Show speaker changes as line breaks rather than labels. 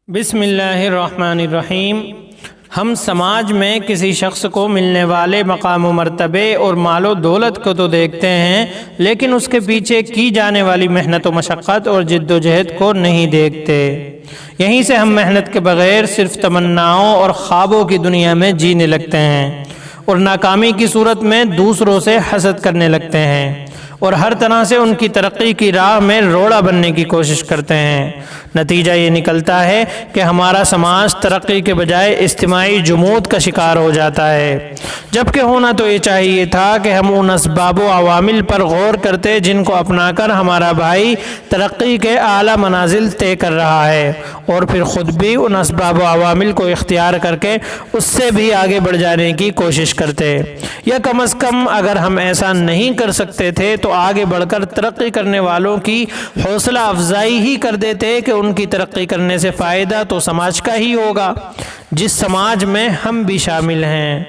بسم اللہ الرحمن الرحیم۔ ہم سماج میں کسی شخص کو ملنے والے مقام و مرتبے اور مال و دولت کو تو دیکھتے ہیں، لیکن اس کے پیچھے کی جانے والی محنت و مشقت اور جد و جہد کو نہیں دیکھتے۔ یہیں سے ہم محنت کے بغیر صرف تمناؤں اور خوابوں کی دنیا میں جینے لگتے ہیں اور ناکامی کی صورت میں دوسروں سے حسد کرنے لگتے ہیں اور ہر طرح سے ان کی ترقی کی راہ میں روڑا بننے کی کوشش کرتے ہیں۔ نتیجہ یہ نکلتا ہے کہ ہمارا سماج ترقی کے بجائے اجتماعی جمود کا شکار ہو جاتا ہے، جبکہ ہونا تو یہ چاہیے تھا کہ ہم ان اسباب و عوامل پر غور کرتے جن کو اپنا کر ہمارا بھائی ترقی کے اعلیٰ منازل طے کر رہا ہے، اور پھر خود بھی ان اسباب و عوامل کو اختیار کر کے اس سے بھی آگے بڑھ جانے کی کوشش کرتے، یا کم از کم اگر ہم ایسا نہیں کر سکتے تھے تو آگے بڑھ کر ترقی کرنے والوں کی حوصلہ افزائی ہی کر دیتے کہ ان کی ترقی کرنے سے فائدہ تو سماج کا ہی ہوگا، جس سماج میں ہم بھی شامل ہیں۔